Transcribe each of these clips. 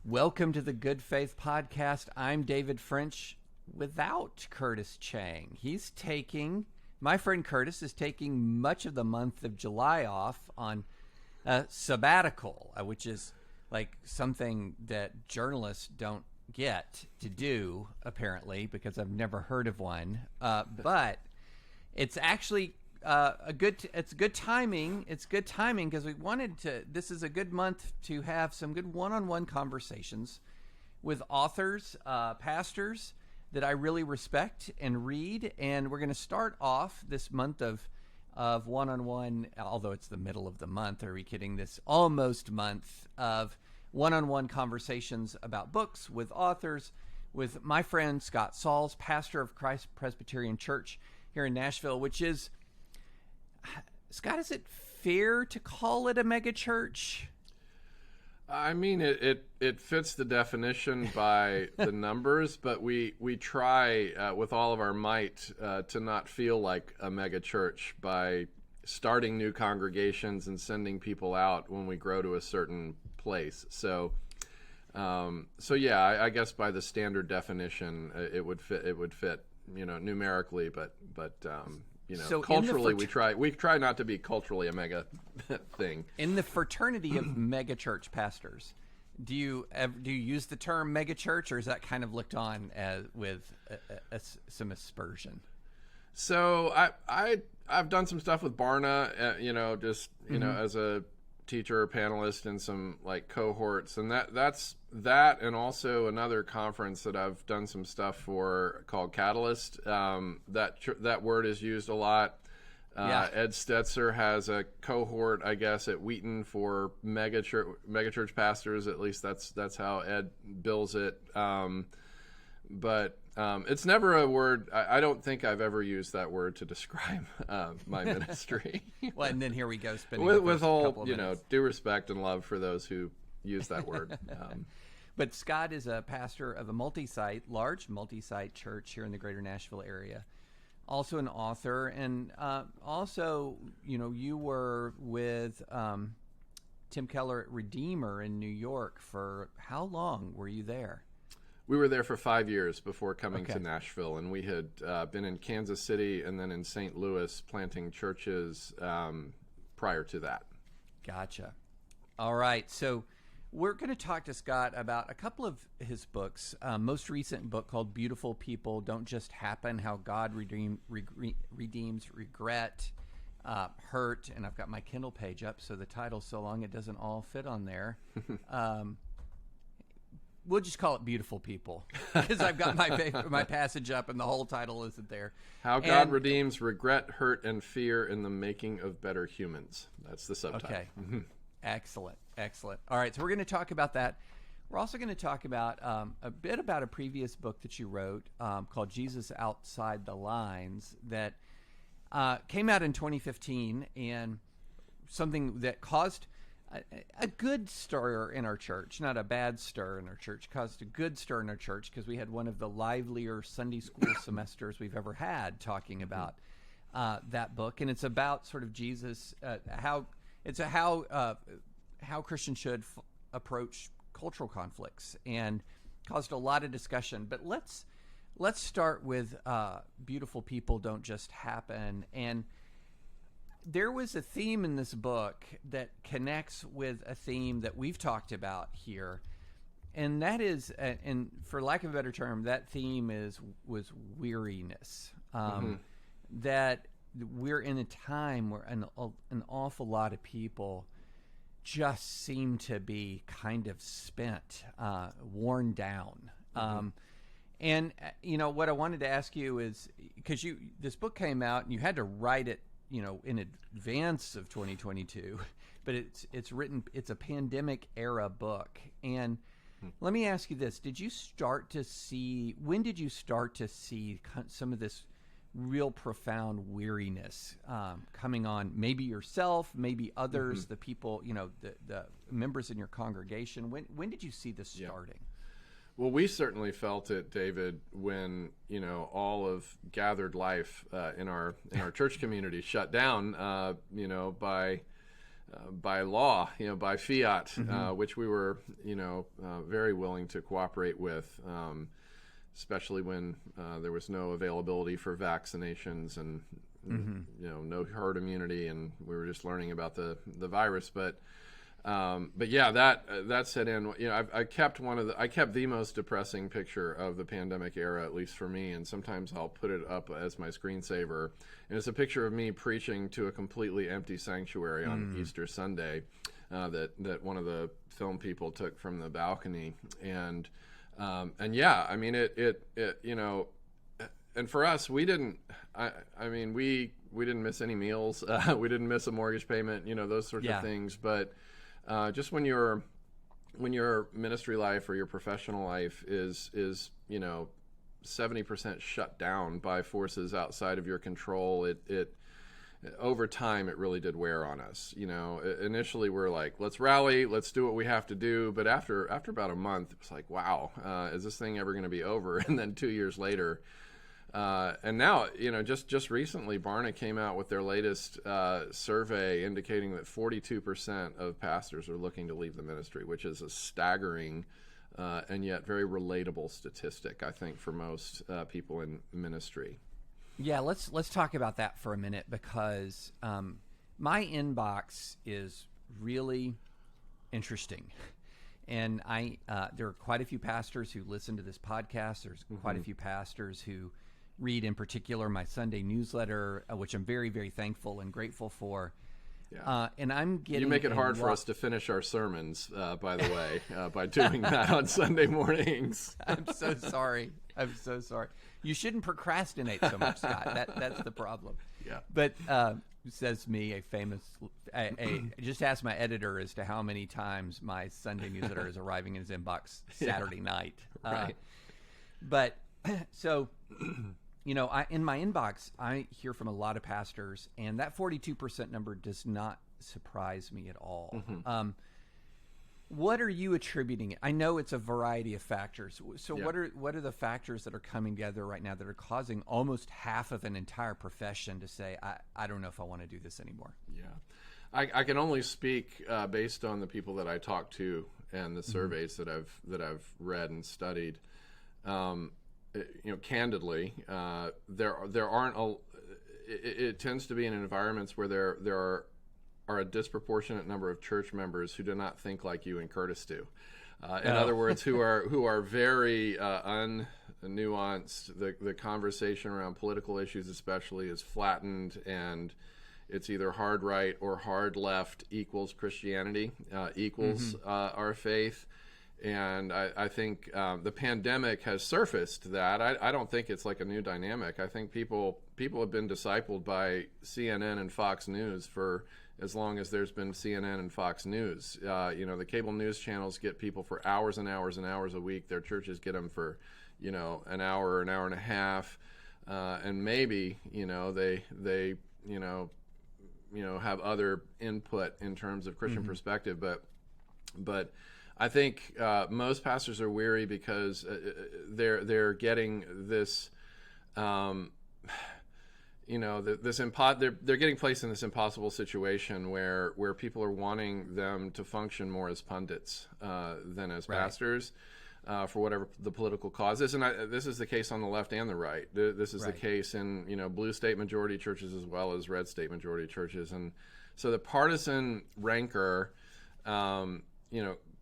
Welcome to the Good Faith Podcast. I'm David French without Curtis Chang. My friend Curtis is taking much of the month of July off on a sabbatical, which is like something that journalists don't get to do, apparently, because I've never heard of one. But it's actually it's good timing. It's good timing because this is a good month to have some good one-on-one conversations with authors, pastors that I really respect and read. And we're going to start off this month of one-on-one, although it's the middle of the month. Are we kidding? This almost month of one-on-one conversations about books with authors, with my friend Scott Saul, pastor of Christ Presbyterian Church here in Nashville, which is, Scott, is it fair to call it a mega church? I mean, it fits the definition by the numbers, but we try with all of our might to not feel like a mega church by starting new congregations and sending people out when we grow to a certain place. So yeah, I guess by the standard definition, it would fit, numerically, but so culturally, we try not to be culturally a mega thing. In the fraternity of mega church pastors, do you use the term mega church, or is that kind of looked on with some aspersion? So I've done some stuff with Barna, as a teacher or panelist in some like cohorts, and that's and also another conference that I've done some stuff for called Catalyst. That word is used a lot. Ed Stetzer has a cohort, I guess, at Wheaton for mega church pastors. At least that's how Ed bills it. But it's never a word. I don't think I've ever used that word to describe my ministry. Well, and then here we go, spending with all due respect and love for those who use that word. But Scott is a pastor of a large multi-site church here in the greater Nashville area. Also an author, and also, you were with Tim Keller at Redeemer in New York for how long were you there? We were there for 5 years before coming to Nashville, and we had been in Kansas City and then in St. Louis planting churches prior to that. Gotcha. All right, so we're going to talk to Scott about a couple of his books. Most recent book called Beautiful People Don't Just Happen, How God Redeems Regret, Hurt, and I've got my Kindle page up, so the title's so long it doesn't all fit on there. We'll just call it Beautiful People because I've got my passage up and the whole title isn't there. How God Redeems Regret, Hurt, and Fear in the Making of Better Humans. That's the subtitle. Okay. Excellent. All right, so we're going to talk about that. We're also going to talk about a bit about a previous book that you wrote called Jesus Outside the Lines that came out in 2015, and something that caused a good stir in our church, not a bad stir in our church, caused a good stir in our church because we had one of the livelier Sunday school semesters we've ever had talking about that book. And it's about sort of Jesus, how Christians should approach cultural conflicts, and caused a lot of discussion. But let's start with Beautiful People Don't Just Happen. And there was a theme in this book that connects with a theme that we've talked about here, and that is, and for lack of a better term, that theme was weariness. That we're in a time where an awful lot of people just seem to be kind of spent, worn down. And what I wanted to ask you is, because this book came out and you had to write it in advance of 2022, but it's a pandemic era book. And let me ask you this: when did you start to see some of this real profound weariness coming on? Maybe yourself, maybe others, the people, the members in your congregation. When did you see this starting? Well, we certainly felt it, David, when all of gathered life in our church community shut down. By by law, by fiat, which we were, very willing to cooperate with, especially when there was no availability for vaccinations and, no herd immunity, and we were just learning about the virus. But yeah, that set in. I kept the most depressing picture of the pandemic era, at least for me, and sometimes I'll put it up as my screensaver. And it's a picture of me preaching to a completely empty sanctuary on Easter Sunday that one of the film people took from the balcony. And yeah, I mean it and for us, we didn't. We didn't miss any meals. We didn't miss a mortgage payment. Those sorts of things, but. Just when your ministry life or your professional life is 70% shut down by forces outside of your control, it over time it really did wear on us. Initially we're like, let's rally, let's do what we have to do, but after about a month, it was like, wow, is this thing ever going to be over? And then 2 years later. And now, just recently, Barna came out with their latest survey indicating that 42% of pastors are looking to leave the ministry, which is a staggering and yet very relatable statistic, I think, for most people in ministry. Yeah, let's talk about that for a minute, because my inbox is really interesting. And there are quite a few pastors who listen to this podcast. There's quite a few pastors who read, in particular, my Sunday newsletter, which I'm very, very thankful and grateful for. Yeah. And I'm getting... You make it hard for us to finish our sermons, by the way, by doing that on Sunday mornings. I'm so sorry. You shouldn't procrastinate so much, Scott. That's the problem. Yeah. But says me, a famous... just ask my editor as to how many times my Sunday newsletter is arriving in his inbox Saturday night. Right. But so... in my inbox, I hear from a lot of pastors, and that 42% number does not surprise me at all. What are you attributing it? I know it's a variety of factors. So what are the factors that are coming together right now that are causing almost half of an entire profession to say, I don't know if I want to do this anymore? Yeah. I can only speak based on the people that I talk to and the surveys that I've read and studied. Candidly, there aren't it tends to be in environments where there are a disproportionate number of church members who do not think like you and Curtis do. In other words, who are very unnuanced. The conversation around political issues, especially, is flattened, and it's either hard right or hard left equals Christianity, equals our faith. And I think the pandemic has surfaced that. I don't think it's like a new dynamic. I think people have been discipled by CNN and Fox News for as long as there's been CNN and Fox News. The cable news channels get people for hours and hours and hours a week. Their churches get them for, an hour or an hour and a half. And maybe, they have other input in terms of Christian perspective. But I think most pastors are weary because they're getting this, they're getting placed in this impossible situation where people are wanting them to function more as pundits than as pastors for whatever the political cause is. And this is the case on the left and the right. This is the case in blue state majority churches as well as red state majority churches. And so the partisan rancor,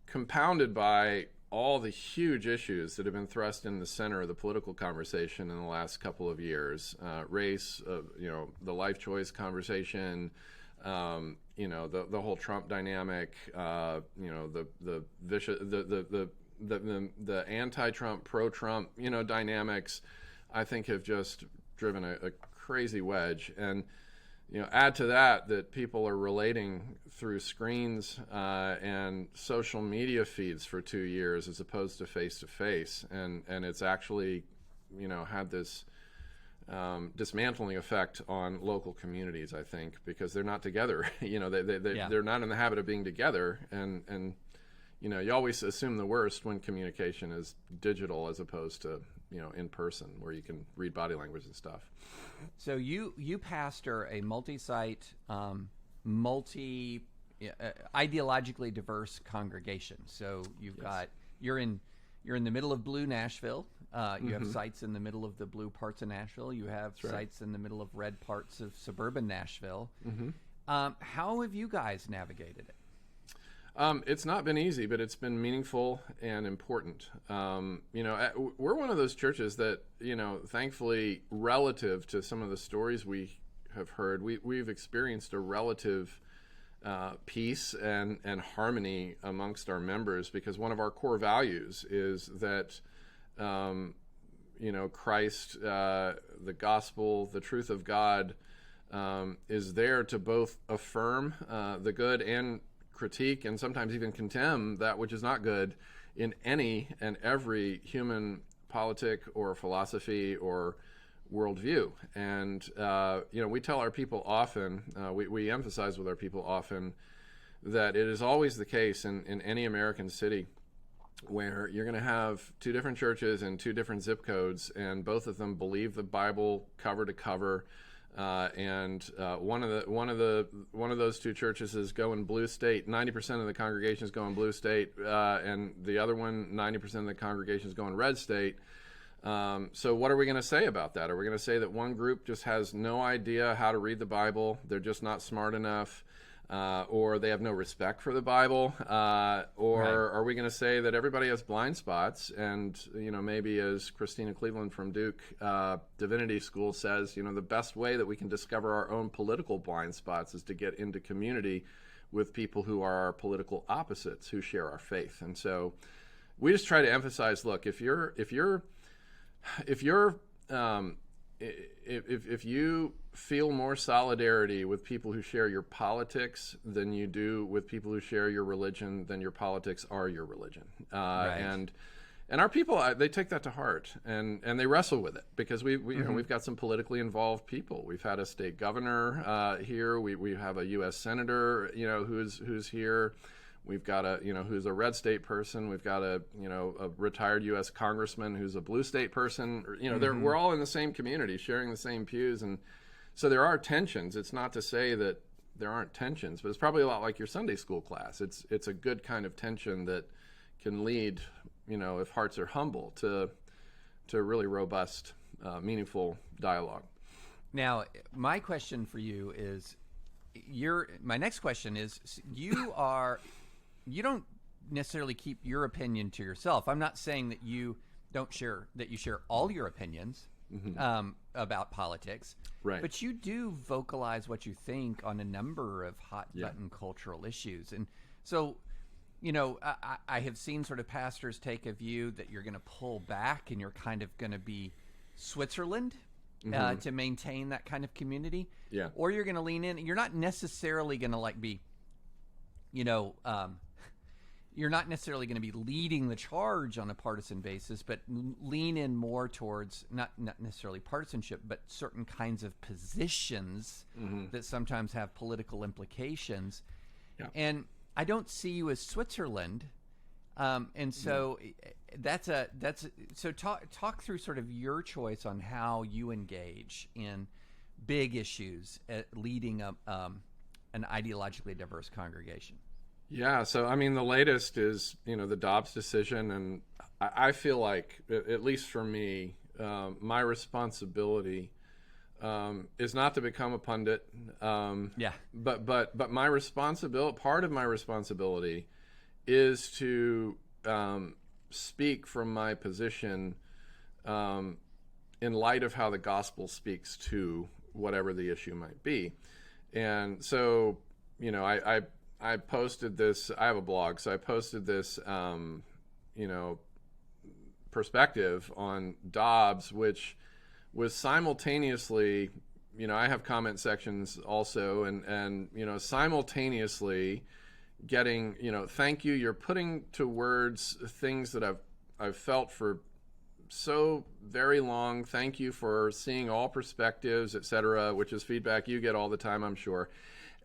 compounded by all the huge issues that have been thrust in the center of the political conversation in the last couple of years, race, the life choice conversation, the whole Trump dynamic, the vicious, the anti-Trump, pro-Trump, dynamics, I think have just driven a crazy wedge. And add to that people are relating through screens and social media feeds for 2 years as opposed to face-to-face. And it's actually, had this dismantling effect on local communities, I think, because they're not together. They're not in the habit of being together. And you always assume the worst when communication is digital as opposed to in person, where you can read body language and stuff. So you pastor a multi-site, multi ideologically diverse congregation. So you're in the middle of blue Nashville. You have sites in the middle of the blue parts of Nashville. You have sites in the middle of red parts of suburban Nashville. How have you guys navigated it? It's not been easy, but it's been meaningful and important. We're one of those churches that, thankfully, relative to some of the stories we have heard, we've experienced a relative peace and harmony amongst our members, because one of our core values is that, Christ, the gospel, the truth of God, is there to both affirm the good and critique and sometimes even condemn that which is not good in any and every human politic or philosophy or worldview. And, we tell our people often, we emphasize with our people often that it is always the case in any American city where you're going to have two different churches and two different zip codes, and both of them believe the Bible cover to cover. One of those two churches is going blue state. 90% of the congregation is going blue state, and the other one, 90% of the congregation is going red state. So what are we going to say about that? Are we going to say that one group just has no idea how to read the Bible, they're just not smart enough, or they have no respect for the Bible, or are we going to say that everybody has blind spots, and maybe as Christina Cleveland from Duke Divinity School says, the best way that we can discover our own political blind spots is to get into community with people who are our political opposites, who share our faith. And so we just try to emphasize, look, if you feel more solidarity with people who share your politics than you do with people who share your religion, then your politics are your religion. And our people, they take that to heart, and they wrestle with it, because we've got some politically involved people. We've had a state governor here. We have a U.S. senator, who's here. We've got who's a red state person. We've got a retired U.S. congressman who's a blue state person. We're all in the same community, sharing the same pews, and so there are tensions. It's not to say that there aren't tensions, but it's probably a lot like your Sunday school class. It's a good kind of tension that can lead, if hearts are humble, to really robust, meaningful dialogue. Now, my question for you is, my next question is, you don't necessarily keep your opinion to yourself. I'm not saying that you share all your opinions about politics, right? But you do vocalize what you think on a number of hot button cultural issues. And so, I have seen sort of pastors take a view that you're going to pull back and you're kind of going to be Switzerland to maintain that kind of community. Yeah. Or you're going to lean in. You're not necessarily going to be, you're not necessarily going to be leading the charge on a partisan basis, but lean in more towards not necessarily partisanship, but certain kinds of positions that sometimes have political implications. Yeah. And I don't see you as Switzerland. And so so talk through sort of your choice on how you engage in big issues leading up an ideologically diverse congregation. Yeah, so the latest is the Dobbs decision, and I feel like, at least for me, my responsibility is not to become a pundit. But my responsibility, part of my responsibility, is to speak from my position in light of how the gospel speaks to whatever the issue might be. And so, I posted this. I have a blog, so I posted this, perspective on Dobbs, which was simultaneously, I have comment sections also, and simultaneously getting, thank you. You're putting to words things that I've felt for so very long. Thank you for seeing all perspectives, etc., which is feedback you get all the time, I'm sure.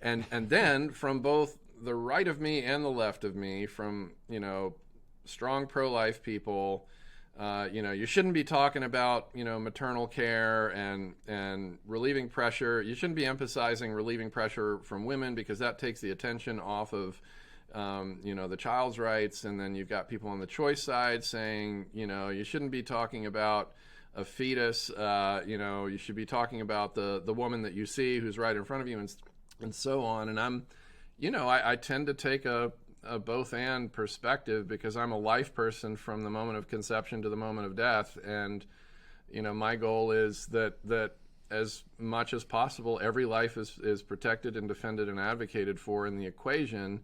And then from both the right of me and the left of me, from strong pro-life people, You shouldn't be talking about, maternal care and relieving pressure. You shouldn't be emphasizing relieving pressure from women because that takes the attention off of, the child's rights. And then you've got people on the choice side saying, you shouldn't be talking about a fetus. You should be talking about the woman that you see who's right in front of you and so on. And I tend to take a both and perspective because I'm a life person from the moment of conception to the moment of death. And, my goal is that as much as possible, every life is protected and defended and advocated for in the equation.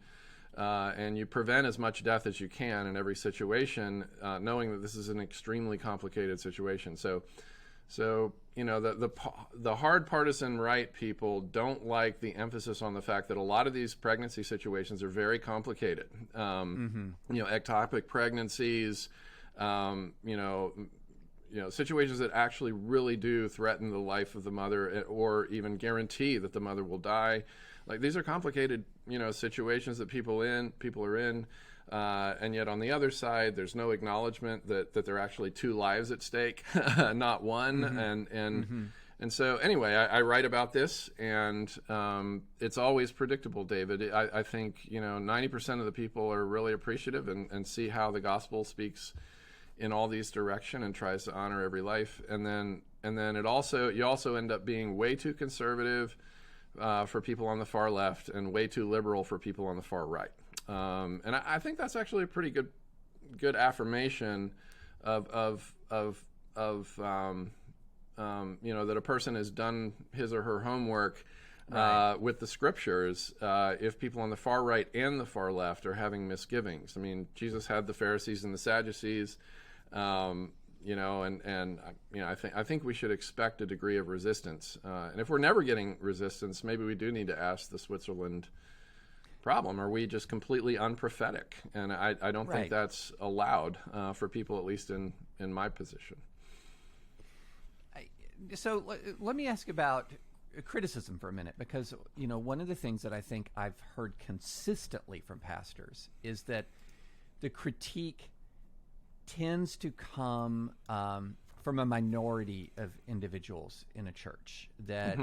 And you prevent as much death as you can in every situation, knowing that this is an extremely complicated situation. So the hard partisan right people don't like the emphasis on the fact that a lot of these pregnancy situations are very complicated. Ectopic pregnancies, situations that actually really do threaten the life of the mother or even guarantee that the mother will die. Like, these are complicated, situations that people are in. And yet on the other side, there's no acknowledgement that there are actually two lives at stake, not one. And so anyway, I write about this, and it's always predictable, David. I think 90% of the people are really appreciative and see how the gospel speaks in all these directions and tries to honor every life. And then you also end up being way too conservative for people on the far left and way too liberal for people on the far right. And I think that's actually a pretty good affirmation of that a person has done his or her homework with the scriptures. If people on the far right and the far left are having misgivings, I mean, Jesus had the Pharisees and the Sadducees, I think we should expect a degree of resistance. And if we're never getting resistance, maybe we do need to ask the Switzerland problem. Are we just completely unprophetic? And I don't think that's allowed for people, at least in my position. So let me ask about criticism for a minute, because one of the things that I think I've heard consistently from pastors is that the critique tends to come from a minority of individuals in a church. That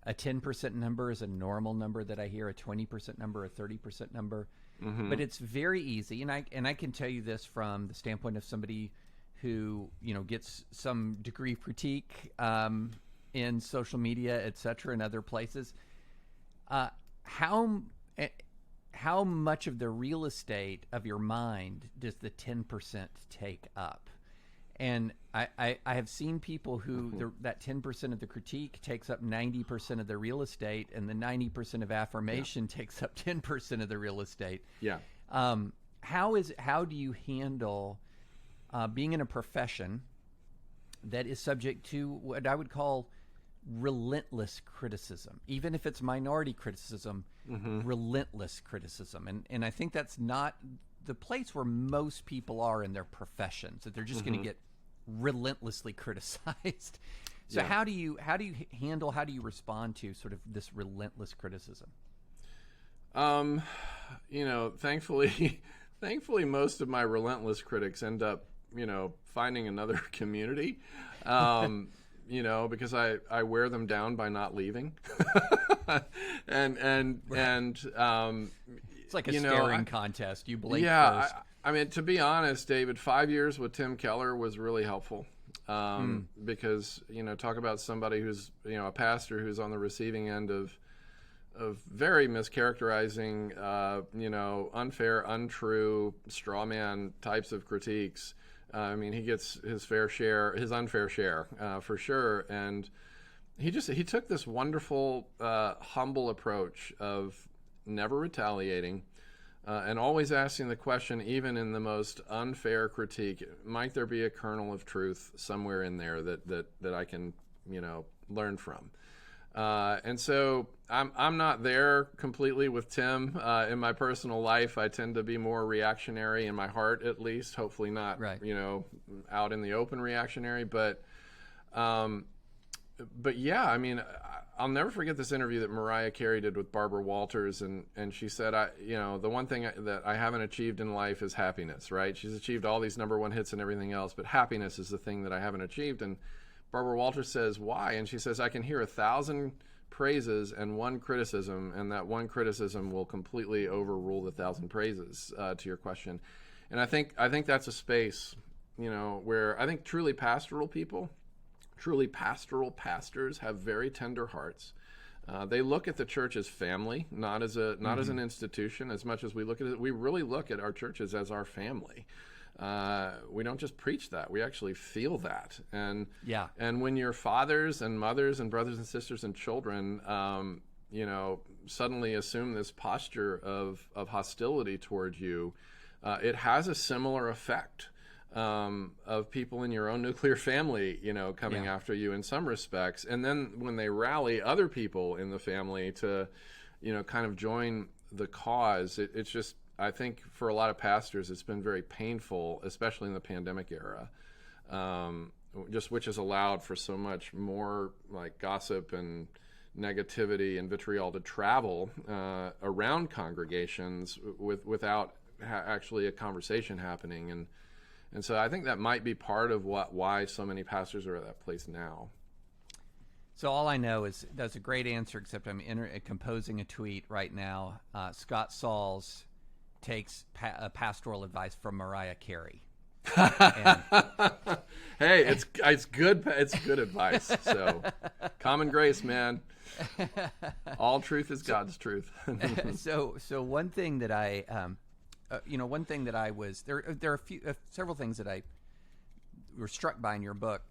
a 10% number is a normal number that I hear, a 20% number, a 30% number. But it's very easy, and I can tell you this from the standpoint of somebody who gets some degree of critique in social media, et cetera, and other places. How much of the real estate of your mind does the 10% take up? And I have seen people who that 10% of the critique takes up 90% of the real estate, and the 90% of affirmation takes up 10% of the real estate. Yeah. How do you handle being in a profession that is subject to what I would call relentless criticism, even if it's minority criticism, relentless criticism? And I think that's not the place where most people are in their professions, that they're just going to get relentlessly criticized. So how do you respond to sort of this relentless criticism? Thankfully most of my relentless critics end up finding another community, because I wear them down by not leaving. and it's like a staring contest. You blink first. I mean, to be honest, David, 5 years with Tim Keller was really helpful. Because, talk about somebody who's, a pastor who's on the receiving end of very mischaracterizing, unfair, untrue, straw man types of critiques. I mean, he gets his unfair share, for sure. And he took this wonderful, humble approach of never retaliating, and always asking the question, even in the most unfair critique, might there be a kernel of truth somewhere in there that I can, learn from? And so I'm not there completely with Tim in my personal life. I tend to be more reactionary in my heart, at least. Hopefully not, out in the open reactionary. But yeah, I mean, I'll never forget this interview that Mariah Carey did with Barbara Walters, and she said, the one thing that I haven't achieved in life is happiness, right? She's achieved all these #1 hits and everything else, but happiness is the thing that I haven't achieved. And Barbara Walters says, why? And she says, I can hear 1,000 praises and 1 criticism, and that 1 criticism will completely overrule the 1,000 praises, to your question. And I think that's a space, where I think truly pastoral people, truly pastoral pastors have very tender hearts. They look at the church as family, not as an institution. As much as we look at it, we really look at our churches as our family. We don't just preach that; we actually feel that. And when your fathers and mothers and brothers and sisters and children, suddenly assume this posture of hostility towards you, it has a similar effect. Of people in your own nuclear family, coming after you in some respects. And then when they rally other people in the family to, kind of join the cause, it's just, I think for a lot of pastors, it's been very painful, especially in the pandemic era, which has allowed for so much more like gossip and negativity and vitriol to travel around congregations without actually a conversation happening. And so I think that might be part of why so many pastors are at that place now. So all I know is that's a great answer, except I'm composing a tweet right now. Scott Sauls takes pastoral advice from Mariah Carey. Hey, it's good advice. So common grace, man. All truth is God's truth. So one thing that I one thing that I was there are several things that I were struck by in your book,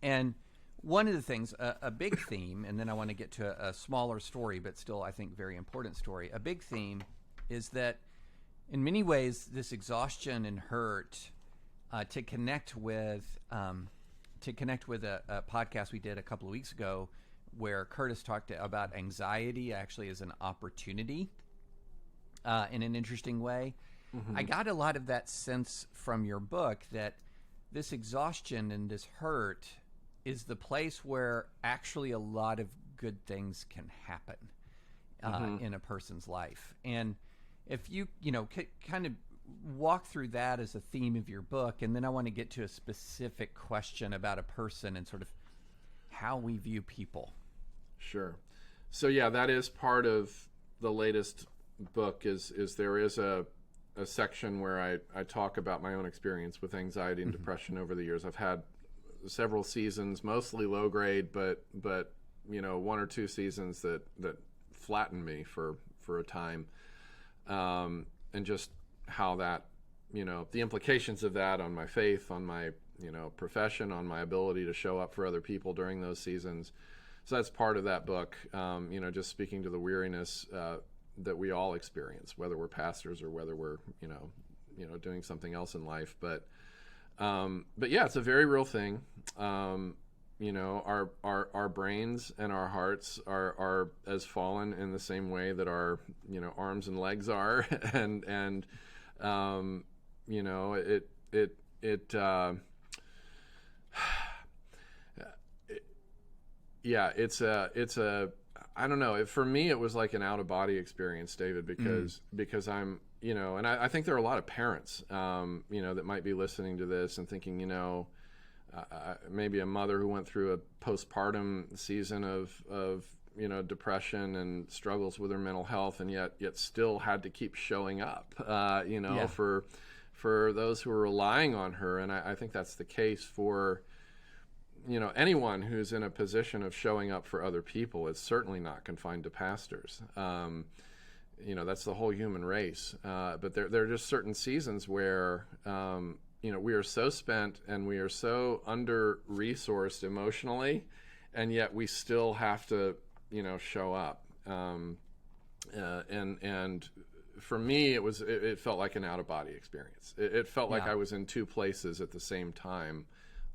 and one of the things, a big theme, and then I want to get to a smaller story, but still I think very important story. A big theme is that in many ways this exhaustion and hurt, to connect with a podcast we did a couple of weeks ago, where Curtis talked about anxiety actually as an opportunity. In an interesting way. Mm-hmm. I got a lot of that sense from your book that this exhaustion and this hurt is the place where actually a lot of good things can happen in a person's life. And if you kind of walk through that as a theme of your book, and then I want to get to a specific question about a person and sort of how we view people. Sure. So yeah, that is part of the latest book is there is a section where I talk about my own experience with anxiety and depression over the years. I've had several seasons, mostly low grade, but 1 or 2 seasons that flattened me for a time, and just how that, the implications of that on my faith, on my profession, on my ability to show up for other people during those seasons. So that's part of that book, just speaking to the weariness that we all experience, whether we're pastors or whether we're, doing something else in life. But yeah, it's a very real thing. Our brains and our hearts are as fallen in the same way that our, arms and legs are. and it's a I don't know. For me, it was like an out-of-body experience, David, because I'm, and I think there are a lot of parents, that might be listening to this and thinking, maybe a mother who went through a postpartum season of depression and struggles with her mental health, and yet still had to keep showing up, for those who are relying on her. And I think that's the case for anyone who's in a position of showing up for other people. It's certainly not confined to pastors. That's the whole human race. But there are just certain seasons where, we are so spent and we are so under-resourced emotionally, and yet we still have to, show up. And for me, it felt like an out-of-body experience. It felt like I was in 2 places at the same time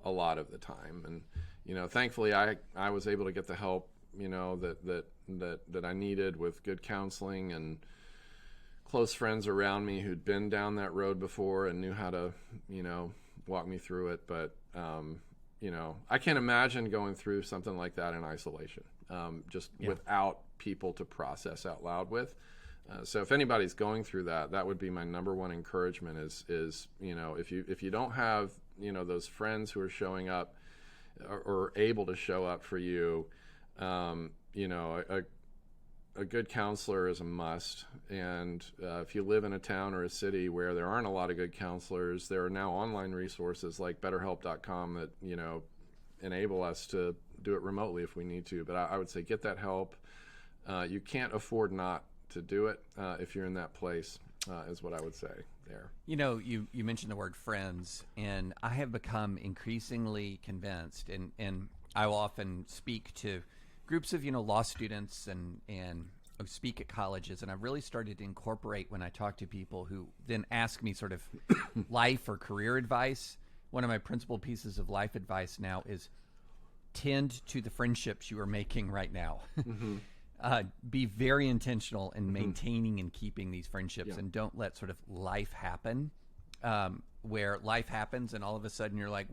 a lot of the time. And, thankfully I was able to get the help, that I needed with good counseling and close friends around me who'd been down that road before and knew how to, walk me through it. But, I can't imagine going through something like that in isolation. just without people to process out loud with. So if anybody's going through that, that would be my number one encouragement is if you don't have those friends who are showing up or able to show up for you, a good counselor is a must. And if you live in a town or a city where there aren't a lot of good counselors, there are now online resources like BetterHelp.com that enable us to do it remotely if we need to. But I would say get that help. You can't afford not to do it if you're in that place, is what I would say there. You mentioned the word friends, and I have become increasingly convinced, and I will often speak to groups of law students and speak at colleges, and I've really started to incorporate when I talk to people who then ask me sort of life or career advice. One of my principal pieces of life advice now is tend to the friendships you are making right now. Mm-hmm. Be very intentional in maintaining and keeping these friendships, and don't let sort of life happen, where life happens and all of a sudden you're like,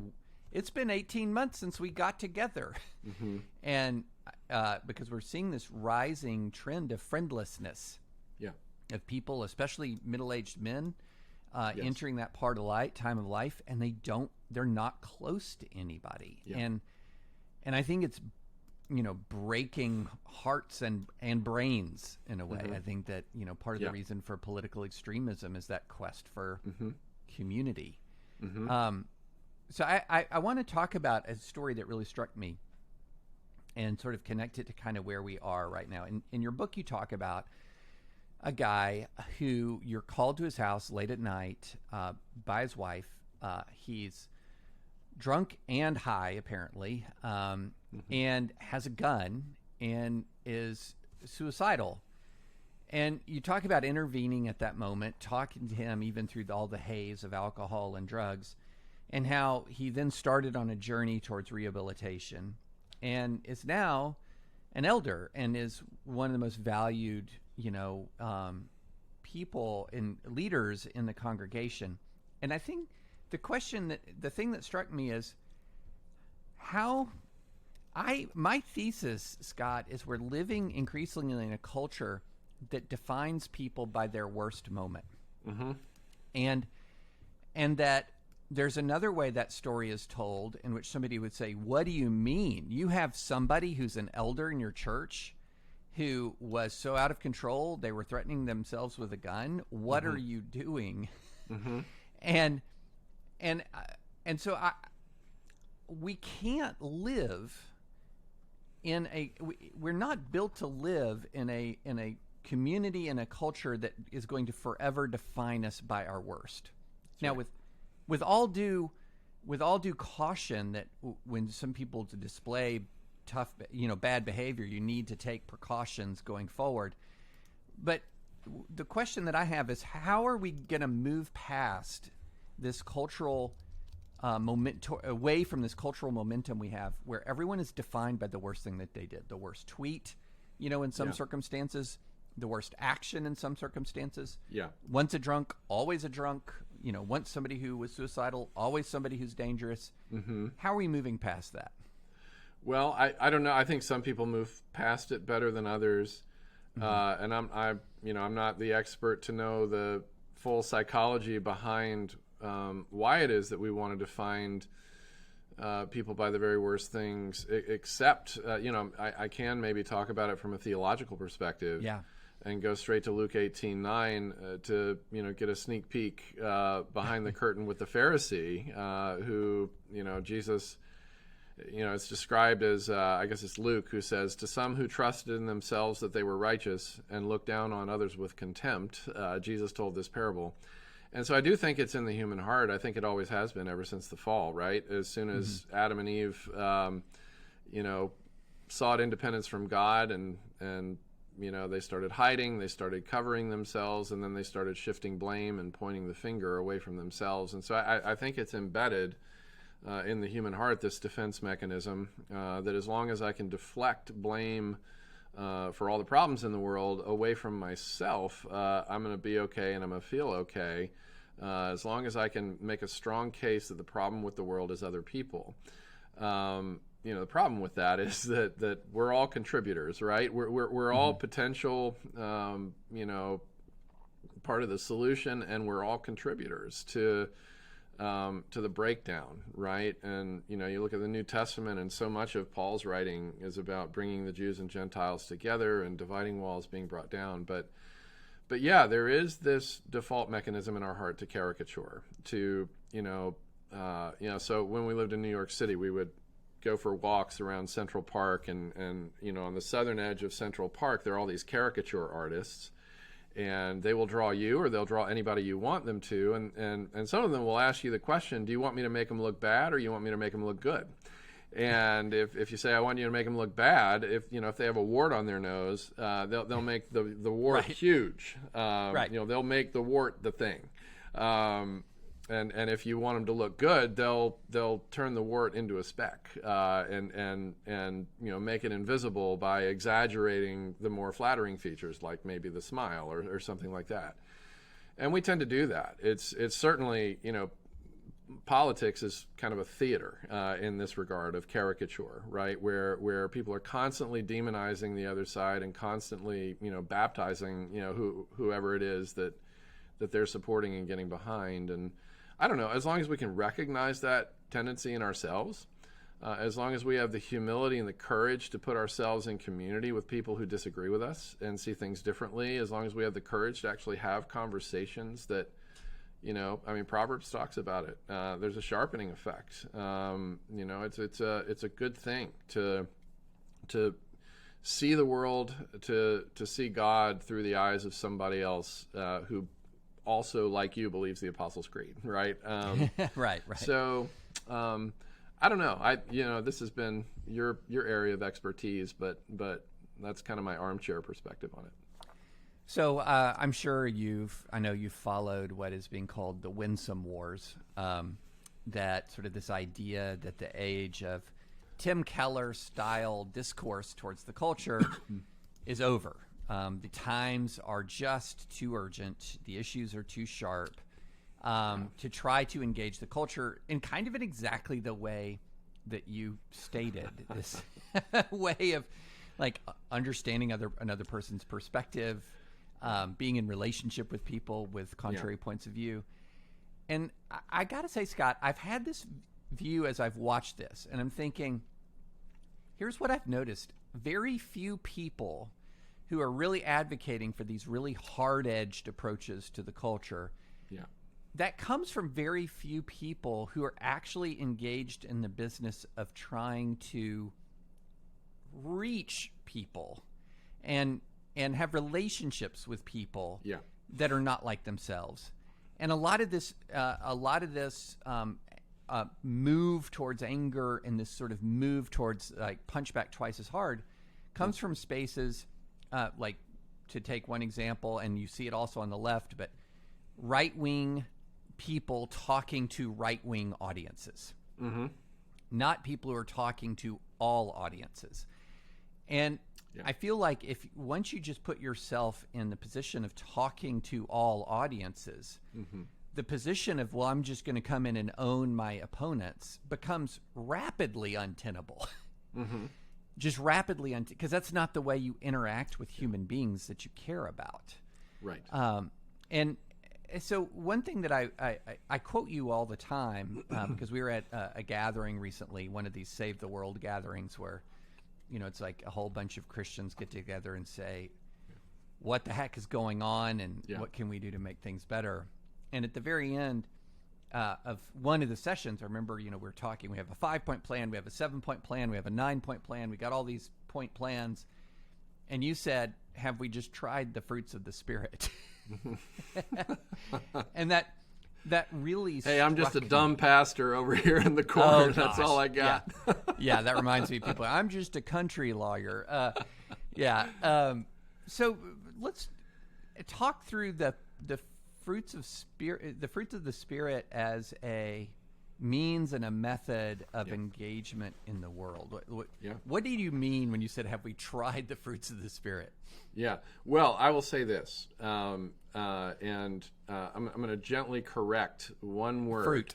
it's been 18 months since we got together. Mm-hmm. And because we're seeing this rising trend of friendlessness, of people, especially middle-aged men, entering that time of life, and they're not close to anybody. And I think it's breaking hearts and brains in a way. Mm-hmm. I think that part of the reason for political extremism is that quest for community. Mm-hmm. So I want to talk about a story that really struck me and sort of connect it to kind of where we are right now. In your book, you talk about a guy who you're called to his house late at night by his wife. He's drunk and high, apparently, and has a gun and is suicidal. And you talk about intervening at that moment, talking to him even through all the haze of alcohol and drugs, and how he then started on a journey towards rehabilitation and is now an elder and is one of the most valued, people and leaders in the congregation. And I think the thing that struck me is my thesis, Scott, is we're living increasingly in a culture that defines people by their worst moment. Mm-hmm. And that there's another way that story is told in which somebody would say, what do you mean? You have somebody who's an elder in your church who was so out of control, they were threatening themselves with a gun. What are you doing? Mm-hmm. And so we can't live we're not built to live in a community and a culture that is going to forever define us by our worst. That's now, right. With all due caution, that when some people display tough, bad behavior, you need to take precautions going forward. But the question that I have is, how are we going to move past this cultural away from this cultural momentum we have, where everyone is defined by the worst thing that they did, the worst tweet, in some circumstances, the worst action in some circumstances. Yeah. Once a drunk, always a drunk. Once somebody who was suicidal, always somebody who's dangerous. Mm-hmm. How are we moving past that? Well, I don't know. I think some people move past it better than others. Mm-hmm. And I'm not the expert to know the full psychology behind why it is that we want to define people by the very worst things, except, I can maybe talk about it from a theological perspective. Yeah. And go straight to Luke 18:9 to get a sneak peek behind the curtain with the Pharisee who Jesus, it's described as I guess it's Luke who says, to some who trusted in themselves that they were righteous and looked down on others with contempt, Jesus told this parable. And so I do think it's in the human heart. I think it always has been ever since the fall, right? As soon as Adam and Eve sought independence from God and they started hiding, they started covering themselves, and then they started shifting blame and pointing the finger away from themselves. And so I think it's embedded in the human heart, this defense mechanism, that as long as I can deflect blame for all the problems in the world away from myself, I'm going to be okay and I'm going to feel okay, as long as I can make a strong case that the problem with the world is other people. the problem with that is that we're all contributors, right? We're all potential, part of the solution, and we're all contributors to the breakdown, right? And you look at the New Testament, and so much of Paul's writing is about bringing the Jews and Gentiles together and dividing walls being brought down. But yeah, there is this default mechanism in our heart to caricature, to so when we lived in New York City, we would go for walks around Central Park, and on the southern edge of Central Park, there are all these caricature artists, and they will draw you, or they'll draw anybody you want them to, and some of them will ask you the question, do you want me to make them look bad, or you want me to make them look good? And if you say, I want you to make them look bad, if they have a wart on their nose, they'll make the wart huge. They'll make the wart the thing. And if you want them to look good, they'll turn the wart into a speck, and make it invisible by exaggerating the more flattering features, like maybe the smile or something like that. And we tend to do that. It's certainly, politics is kind of a theater in this regard of caricature, right? Where people are constantly demonizing the other side and constantly, baptizing, whoever it is that they're supporting and getting behind. And I don't know, as long as we can recognize that tendency in ourselves, as long as we have the humility and the courage to put ourselves in community with people who disagree with us and see things differently, as long as we have the courage to actually have conversations that, Proverbs talks about it. There's a sharpening effect. It's a good thing to see the world, to see God through the eyes of somebody else who also, like you, believes the Apostles' Creed, right? Right. So, I don't know. This has been your area of expertise, but that's kind of my armchair perspective on it. So I'm sure you've followed what is being called the winsome wars. That sort of this idea that the age of Tim Keller style discourse towards the culture is over. The times are just too urgent. The issues are too sharp to try to engage the culture in kind of in exactly the way that you stated. This way of like understanding another person's perspective, being in relationship with people with contrary points of view. And I got to say, Scott, I've had this view as I've watched this, and I'm thinking, here's what I've noticed. Very few people who are really advocating for these really hard-edged approaches to the culture, that comes from very few people who are actually engaged in the business of trying to reach people and have relationships with people that are not like themselves. And a lot of this move towards anger and this sort of move towards like punch back twice as hard comes from spaces like, to take one example, and you see it also on the left, but right-wing people talking to right-wing audiences, not people who are talking to all audiences. And I feel like once you just put yourself in the position of talking to all audiences, the position of, well, I'm just going to come in and own my opponents becomes rapidly untenable. Just rapidly, because that's not the way you interact with human beings that you care about. Right. And so one thing that I quote you all the time, because we were at a gathering recently, one of these Save the World gatherings where, it's like a whole bunch of Christians get together and say, what the heck is going on, and what can we do to make things better? And at the very end of one of the sessions, I remember, we're talking, we have a 5-point plan, we have a 7-point plan, we have a 9-point plan, we got all these point plans. And you said, have we just tried the fruits of the Spirit? And that really Hey, I'm just a dumb pastor over here in the corner. Oh, that's all I got. Yeah, that reminds me of people. I'm just a country lawyer. So let's talk through the fruits of the Spirit as a means and a method of engagement in the world. What did you mean when you said, have we tried the fruits of the Spirit? Yeah. Well, I will say this, and I'm going to gently correct one word.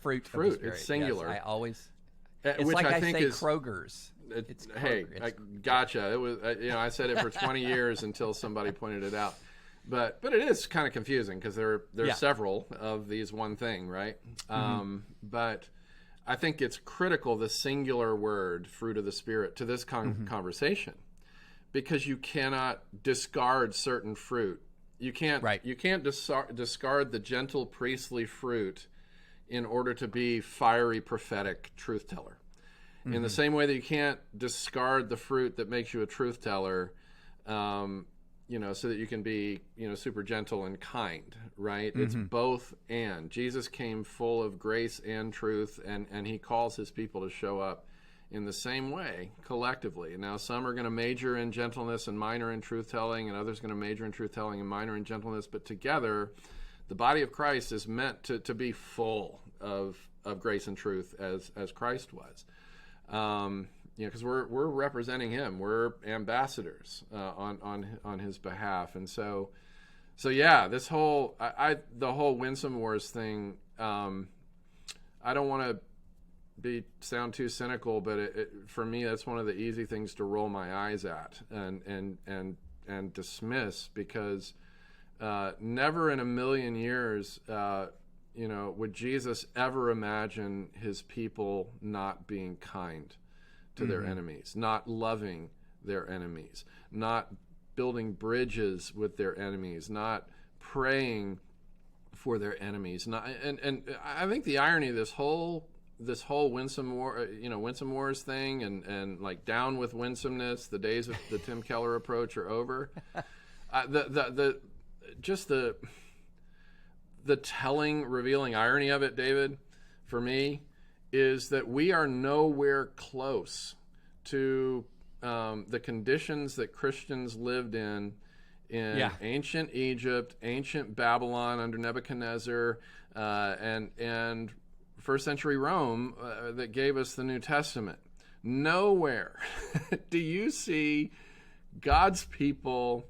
Fruit. It's singular. Yes, I always. It's which like I I think say is Kroger's. It's Kroger. Hey, gotcha. It was I said it for 20 years until somebody pointed it out. But it is kind of confusing because there are several of these one thing, right? But I think it's critical, the singular word, fruit of the Spirit, to this conversation, because you cannot discard certain fruit. You can't discard the gentle priestly fruit in order to be fiery prophetic truth teller. In the same way that you can't discard the fruit that makes you a truth teller, so that you can be, super gentle and kind, right? It's both and. Jesus came full of grace and truth, and he calls his people to show up in the same way collectively. Now, some are going to major in gentleness and minor in truth-telling, and others are going to major in truth-telling and minor in gentleness, but together, the body of Christ is meant to be full of grace and truth as Christ was. Because we're representing him, we're ambassadors on his behalf, and so this whole the whole Winsome Wars thing. I don't want to sound too cynical, but for me, that's one of the easy things to roll my eyes at and dismiss, because never in a million years, would Jesus ever imagine his people not being kind to their enemies, not loving their enemies, not building bridges with their enemies, not praying for their enemies. And I think the irony of this whole Winsome Wars thing, and like down with winsomeness, the days of the Tim Keller approach are over. The telling, revealing irony of it, David, for me, is that we are nowhere close to the conditions that Christians lived in ancient Egypt, ancient Babylon under Nebuchadnezzar, and first century Rome that gave us the New Testament. Nowhere do you see God's people,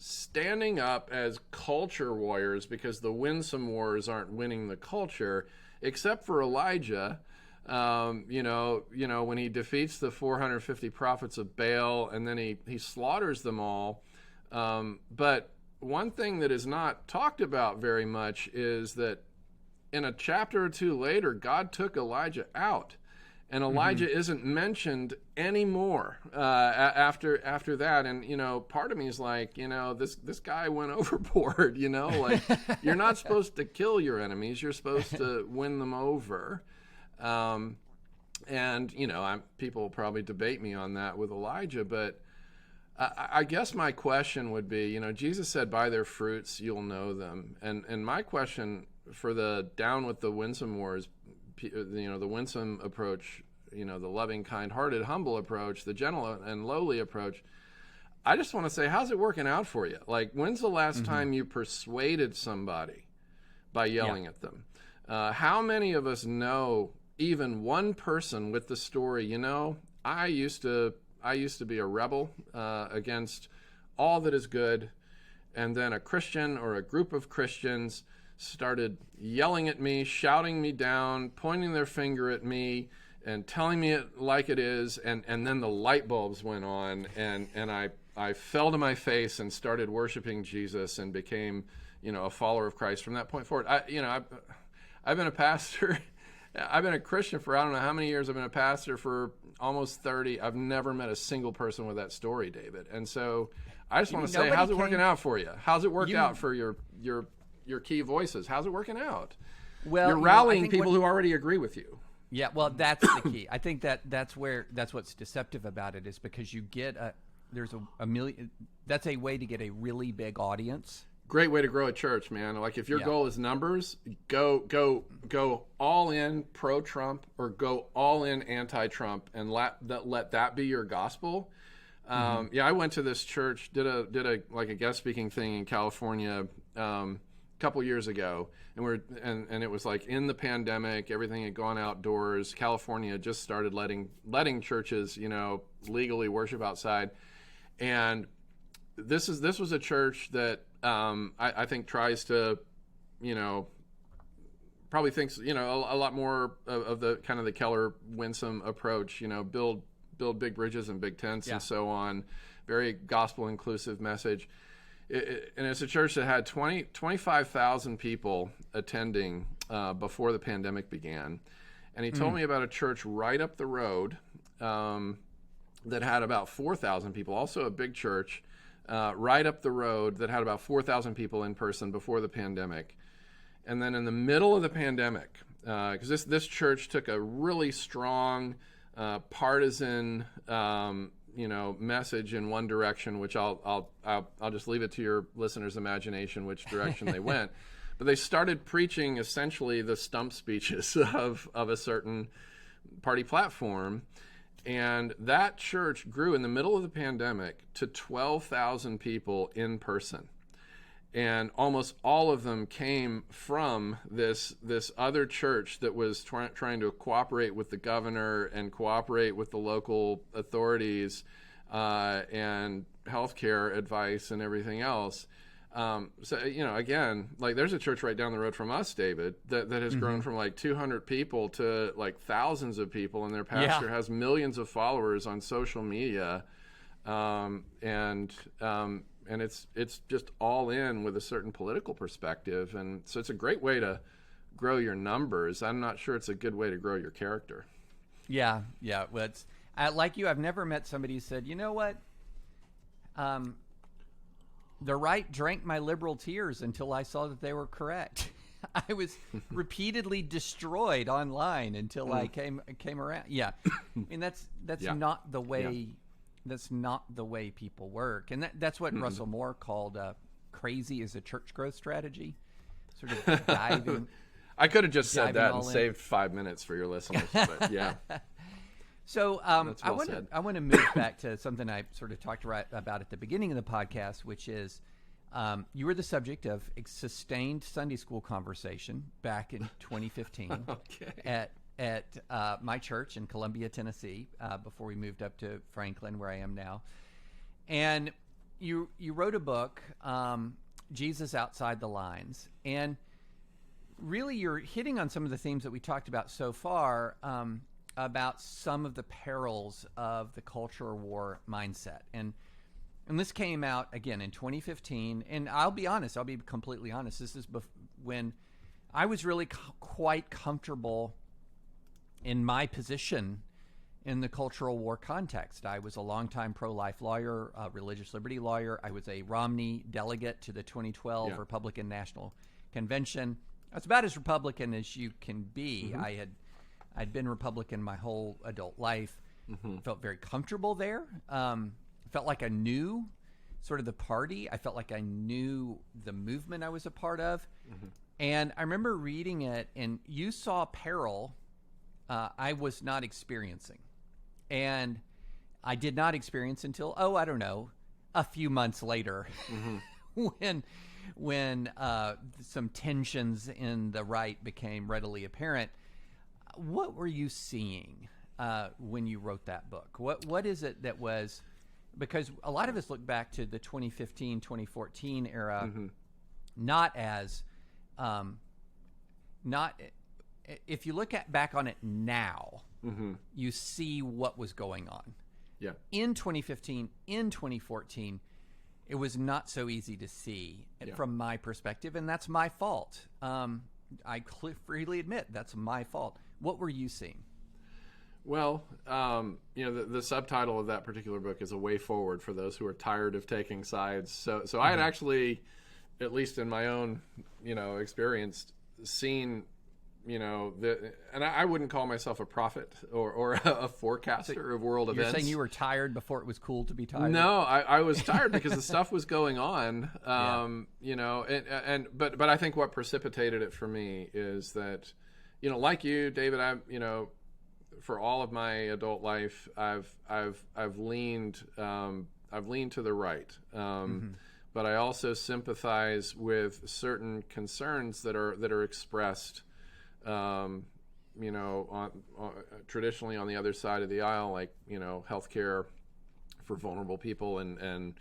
standing up as culture warriors, because the Winsome Wars aren't winning the culture, except for Elijah, when he defeats the 450 prophets of Baal, and then he slaughters them all. But one thing that is not talked about very much is that in a chapter or two later, God took Elijah out. And Elijah isn't mentioned anymore after that. And, part of me is like, this guy went overboard, like you're not supposed to kill your enemies. You're supposed to win them over. People will probably debate me on that with Elijah, but I guess my question would be, Jesus said, by their fruits, you'll know them. And my question for the down with the Winsome Wars, the winsome approach, the loving, kind-hearted, humble approach, the gentle and lowly approach, I just want to say, how's it working out for you? Like, when's the last time you persuaded somebody by yelling at them? How many of us know even one person with the story, I used to be a rebel against all that is good, and then a Christian or a group of Christians started yelling at me, shouting me down, pointing their finger at me, and telling me it like it is, and then the light bulbs went on, and I fell to my face and started worshiping Jesus and became, a follower of Christ from that point forward. I've been a pastor. I've been a Christian for I don't know how many years. I've been a pastor for almost 30. I've never met a single person with that story, David. And so I just want to say, how's it working out for you? How's it worked out for your key voices? How's it working out? Well, you're rallying people who already agree with you. Yeah, well, that's the key. I think that's what's deceptive about it, is because you get there's a million. That's a way to get a really big audience. Great way to grow a church, man. Like, if your goal is numbers, go all in pro-Trump or go all in anti-Trump, and let that be your gospel. I went to this church, did a guest speaking thing in California a couple years ago, and it was like in the pandemic, everything had gone outdoors. California just started letting churches, legally worship outside, and this was a church that I think tries to, probably thinks, a lot more of the kind of the Keller Winsome approach, build big bridges and big tents and so on. Very gospel inclusive message. And it's a church that had 25,000 people attending before the pandemic began. And he told me about a church right up the road that had about 4,000 people, also a big church, right up the road that had about 4,000 people in person before the pandemic. And then in the middle of the pandemic, because this church took a really strong partisan message in one direction, which I'll just leave it to your listeners' imagination which direction they went. But they started preaching essentially the stump speeches of a certain party platform. And that church grew in the middle of the pandemic to 12,000 people in person. And almost all of them came from this other church that was trying to cooperate with the governor and cooperate with the local authorities and healthcare advice and everything else. So, again, like there's a church right down the road from us, David, that has grown from like 200 people to like thousands of people, and their pastor has millions of followers on social media. And it's just all in with a certain political perspective. And so it's a great way to grow your numbers. I'm not sure it's a good way to grow your character. Yeah. Well, like you, I've never met somebody who said, you know what? The right drank my liberal tears until I saw that they were correct. I was repeatedly destroyed online until I came around. Yeah. I mean, that's not the way. Yeah. That's not the way people work. And that's what Russell Moore called crazy as a church growth strategy. Sort of diving. I could have just said that and saved 5 minutes for your listeners, but yeah. So I want to move back to something I sort of talked about at the beginning of the podcast, which is you were the subject of a sustained Sunday school conversation back in 2015 at my church in Columbia, Tennessee, before we moved up to Franklin, where I am now. And you wrote a book, Jesus Outside the Lines. And really you're hitting on some of the themes that we talked about so far, about some of the perils of the culture war mindset. And this came out, again, in 2015. And I'll be completely honest. This is when I was really quite comfortable in my position in the cultural war context. I was a longtime pro-life lawyer, a religious liberty lawyer. I was a Romney delegate to the 2012 Republican National Convention. I was about as Republican as you can be. I'd been Republican my whole adult life. Felt very comfortable there. Felt like I knew sort of the party. I felt like I knew the movement I was a part of. And I remember reading it, and you saw peril I was not experiencing. And I did not experience until, I don't know, a few months later when some tensions in the right became readily apparent. What were you seeing when you wrote that book? What is it that was, because a lot of us look back to the 2015, 2014 era, not as, if you look back on it now, you see what was going on. Yeah. In 2015, in 2014, it was not so easy to see from my perspective, and that's my fault. I freely admit that's my fault. What were you seeing? Well, the subtitle of that particular book is A Way Forward for those who are tired of taking sides. So I had actually, at least in my own, experience, seen, and I wouldn't call myself a prophet or a forecaster of world events. You're saying you were tired before it was cool to be tired? No, I was tired because the stuff was going on, but I think what precipitated it for me is that, like you, David, for all of my adult life, I've leaned to the right, but I also sympathize with certain concerns that are expressed, traditionally on the other side of the aisle, like healthcare for vulnerable people and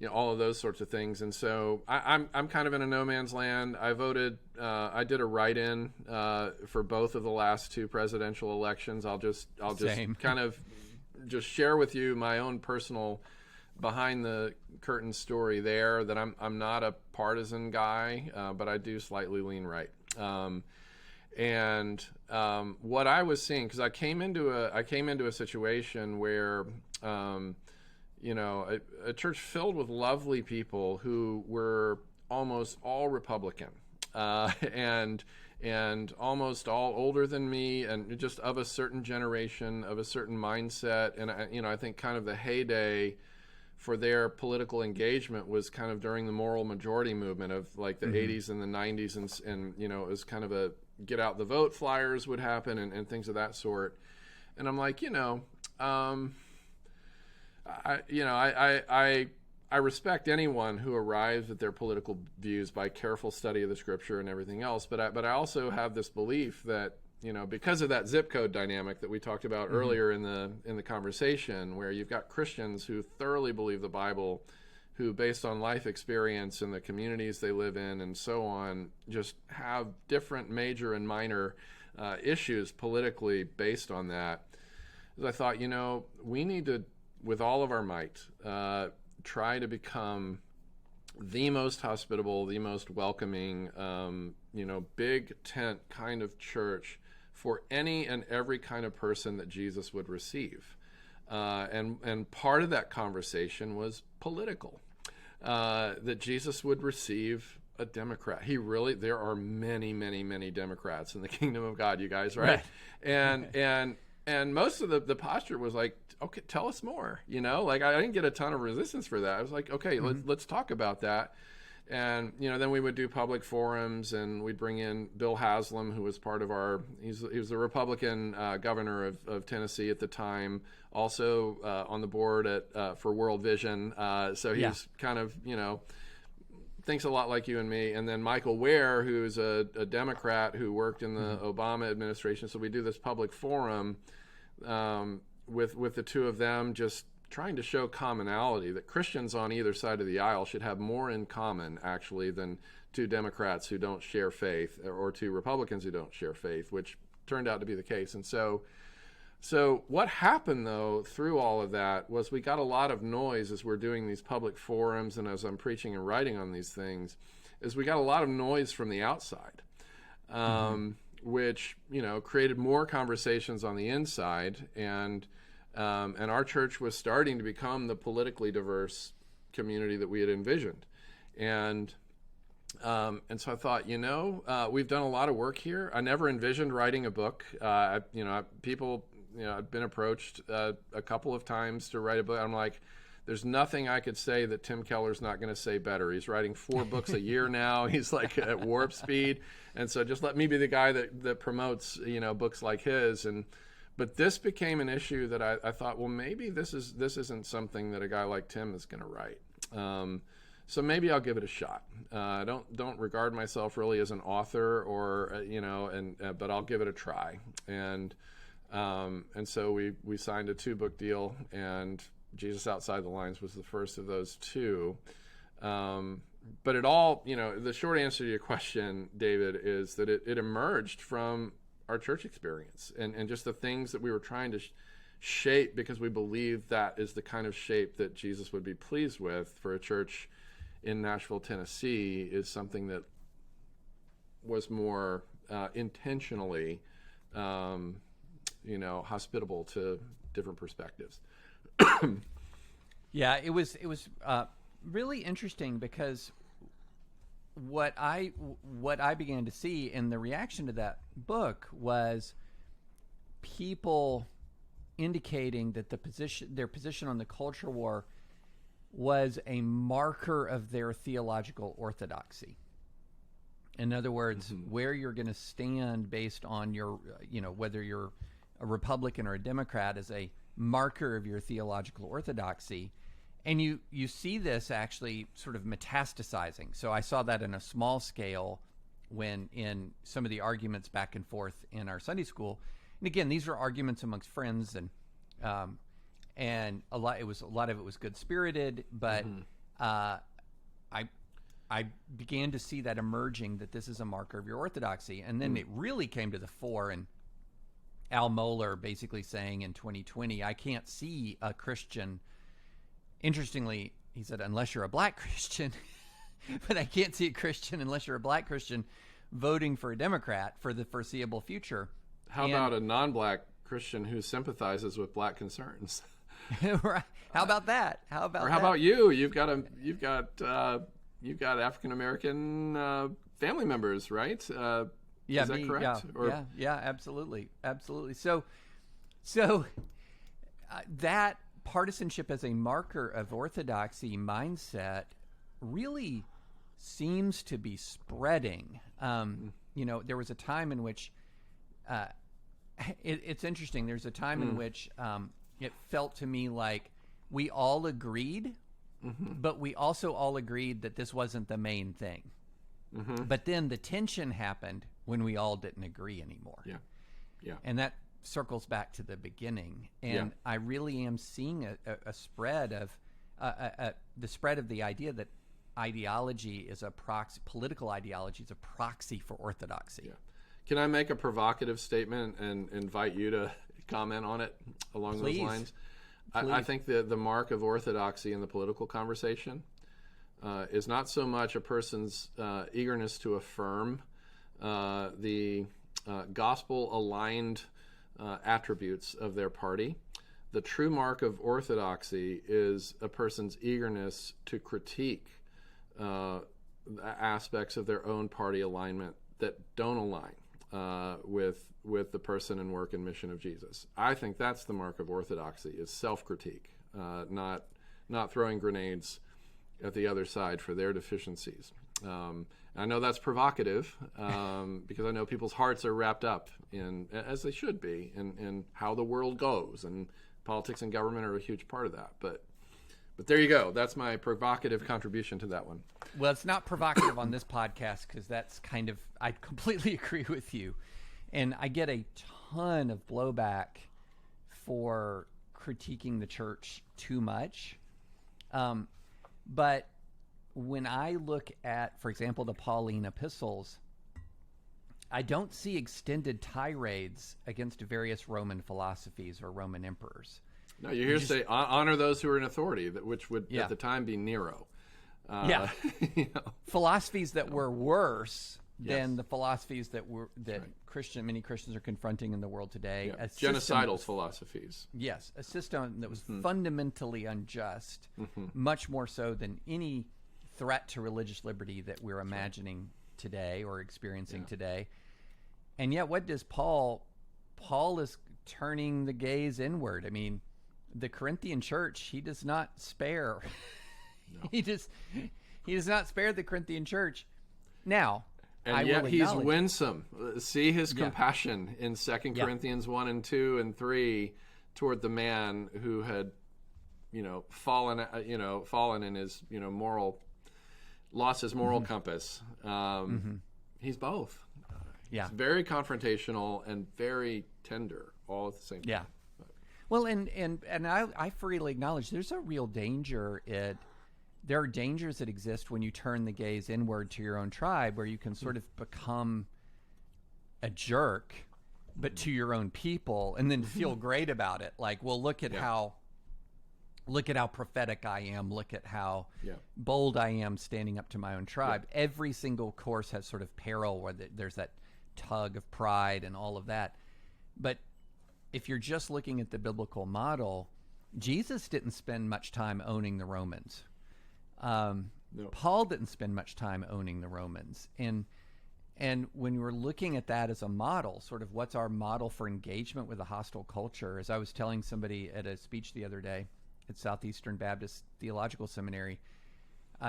all of those sorts of things. And so I'm kind of in a no man's land. I voted. I did a write-in for both of the last two presidential elections. I'll just kind of just share with you my own personal behind the curtain story there. That I'm not a partisan guy, but I do slightly lean right. And what I was seeing, because I came into a situation where a church filled with lovely people who were almost all Republican, and almost all older than me, and just of a certain generation, of a certain mindset. And I think kind of the heyday for their political engagement was kind of during the moral majority movement of like the 80s and the 90s, and it was kind of a get out the vote flyers would happen and things of that sort. And I'm like, I respect anyone who arrives at their political views by careful study of the scripture and everything else. But I also have this belief that, because of that zip code dynamic that we talked about earlier in the conversation, where you've got Christians who thoroughly believe the Bible, who based on life experience and the communities they live in and so on, just have different major and minor issues politically based on that. As I thought, we need to, with all of our might, try to become the most hospitable, the most welcoming, big tent kind of church for any and every kind of person that Jesus would receive. And part of that conversation was political, that Jesus would receive a Democrat. There are many, many, many Democrats in the kingdom of God, you guys, right? And most of the posture was like, okay, tell us more. I didn't get a ton of resistance for that. I was like, okay, let's talk about that. And then we would do public forums, and we'd bring in Bill Haslam, who was part of he was the Republican governor of Tennessee at the time, also on the board for World Vision. So he's kind of thinks a lot like you and me. And then Michael Ware, who's a Democrat who worked in the Obama administration. So we do this public forum with the two of them, just trying to show commonality, that Christians on either side of the aisle should have more in common, actually, than two Democrats who don't share faith or two Republicans who don't share faith, which turned out to be the case. And so what happened, though, through all of that was we got a lot of noise as we're doing these public forums and as I'm preaching and writing on these things, is we got a lot of noise from the outside, which, created more conversations on the inside. And our church was starting to become the politically diverse community that we had envisioned. And so I thought, we've done a lot of work here. I never envisioned writing a book. People, I've been approached a couple of times to write a book. I'm like, there's nothing I could say that Tim Keller's not going to say better. He's writing 4 books a year now. He's like at warp speed. And so just let me be the guy that promotes, books like his. But this became an issue that I thought, well, maybe this isn't something that a guy like Tim is going to write. So maybe I'll give it a shot. I don't regard myself really as an author, or but I'll give it a try. And so we signed a 2-book deal, and Jesus Outside the Lines was the first of those 2. But it all, the short answer to your question, David, is that it emerged from our church experience and just the things that we were trying to shape, because we believe that is the kind of shape that Jesus would be pleased with for a church in Nashville, Tennessee, is something that was more intentionally, hospitable to different perspectives. Yeah, it was really interesting, because what I began to see in the reaction to that book was people indicating that their position on the culture war was a marker of their theological orthodoxy. In other words, where you're going to stand based on your, whether you're a Republican or a Democrat, is a marker of your theological orthodoxy. And you see this actually sort of metastasizing. So I saw that in a small scale when in some of the arguments back and forth in our Sunday school. And again, these were arguments amongst friends, and a lot of it was good spirited, but I began to see that emerging, that this is a marker of your orthodoxy. And then it really came to the fore, and Al Mohler basically saying in 2020, I can't see a Christian. Interestingly, he said, unless you're a black Christian, but I can't see a Christian unless you're a black Christian voting for a Democrat for the foreseeable future. How about a non-black Christian who sympathizes with black concerns? Right. How about that? How about you? You've got African American family members, right? Yeah, is that correct? Yeah, absolutely. So that partisanship as a marker of orthodoxy mindset really seems to be spreading. There was a time in which it's interesting. There's a time in which it felt to me like we all agreed, but we also all agreed that this wasn't the main thing. But then the tension happened when we all didn't agree anymore. Yeah. And that circles back to the beginning. And I really am seeing a spread of the spread of the idea that ideology is a proxy, political ideology is a proxy for orthodoxy. Yeah. Can I make a provocative statement and invite you to comment on it along those lines? I think the mark of orthodoxy in the political conversation is not so much a person's eagerness to affirm the gospel-aligned attributes of their party. The true mark of orthodoxy is a person's eagerness to critique aspects of their own party alignment that don't align with the person and work and mission of Jesus. I think that's the mark of orthodoxy, is self-critique, not throwing grenades at the other side for their deficiencies. I know that's provocative because I know people's hearts are wrapped up in, as they should be, in how the world goes, and politics and government are a huge part of that. But there you go. That's my provocative contribution to that one. Well, it's not provocative on this podcast because that's kind of, I completely agree with you. And I get a ton of blowback for critiquing the church too much. But when I look at, for example, the Pauline epistles, I don't see extended tirades against various Roman philosophies or Roman emperors. No, you hear say honor those who are in authority, which would at the time be Nero. Philosophies that were worse than the philosophies that many Christians are confronting in the world today. Yeah. Genocidal philosophies. Yes, a system that was fundamentally unjust, much more so than any threat to religious liberty that we're imagining today or experiencing today. And yet, what does Paul is turning the gaze inward. I mean, the Corinthian church, he does not spare. No. He does not spare the Corinthian church. Now, and yet he's winsome. See his compassion in 2 Corinthians 1 and 2 and 3 toward the man who had, fallen in his, lost his moral compass. He's both. He's very confrontational and very tender all at the same time. Yeah. Well, and I freely acknowledge there's a real danger. There are dangers that exist when you turn the gaze inward to your own tribe, where you can sort of become a jerk, but to your own people, and then feel great about it. Like, well, look at how prophetic I am. Look at how bold I am standing up to my own tribe. Yeah. Every single course has sort of peril where there's that tug of pride and all of that. But if you're just looking at the biblical model, Jesus didn't spend much time owning the Romans. No. Paul didn't spend much time owning the Romans. And when we're looking at that as a model, sort of what's our model for engagement with a hostile culture, as I was telling somebody at a speech the other day at Southeastern Baptist Theological Seminary,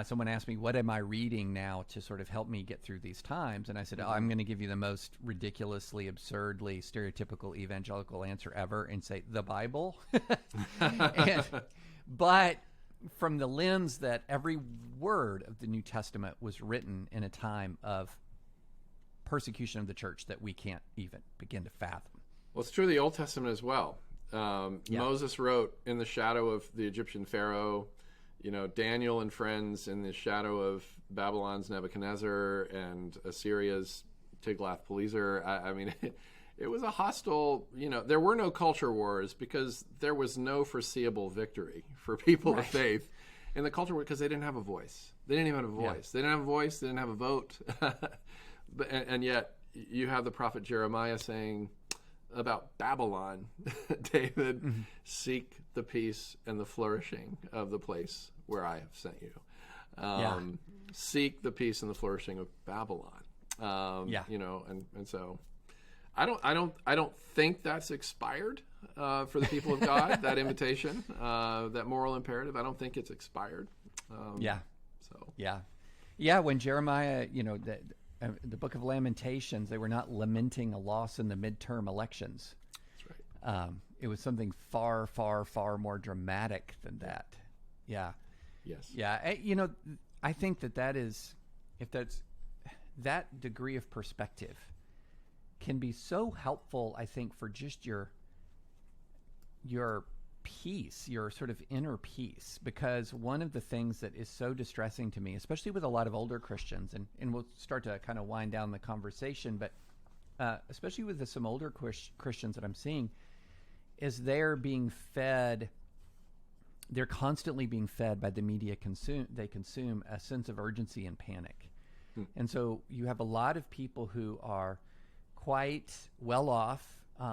someone asked me, what am I reading now to sort of help me get through these times? And I said, I'm going to give you the most ridiculously, absurdly, stereotypical evangelical answer ever and say, the Bible. But from the lens that every word of the New Testament was written in a time of persecution of the church that we can't even begin to fathom. Well, it's true of the Old Testament as well. Moses wrote in the shadow of the Egyptian Pharaoh. Daniel and friends in the shadow of Babylon's Nebuchadnezzar and Assyria's Tiglath-Pileser. I mean, it was a hostile, there were no culture wars because there was no foreseeable victory for people of faith in the culture war because they didn't have a voice. They didn't even have a voice. They didn't have a voice. They didn't have a vote. and yet you have the prophet Jeremiah saying about Babylon, David, seek the peace and the flourishing of the place where I have sent you. Seek the peace and the flourishing of Babylon. And so I don't think that's expired for the people of God. That invitation, that moral imperative, I don't think it's expired. When Jeremiah, the book of Lamentations, they were not lamenting a loss in the midterm elections. That's right. It was something far, far, far more dramatic than that. Yeah. Yes. Yeah. I think that degree of perspective can be so helpful, I think, for just your peace, your sort of inner peace, because one of the things that is so distressing to me, especially with a lot of older Christians, and we'll start to kind of wind down the conversation, but especially with some older Christians that I'm seeing, is they're constantly being fed by the media they consume a sense of urgency and panic. And so you have a lot of people who are quite well off,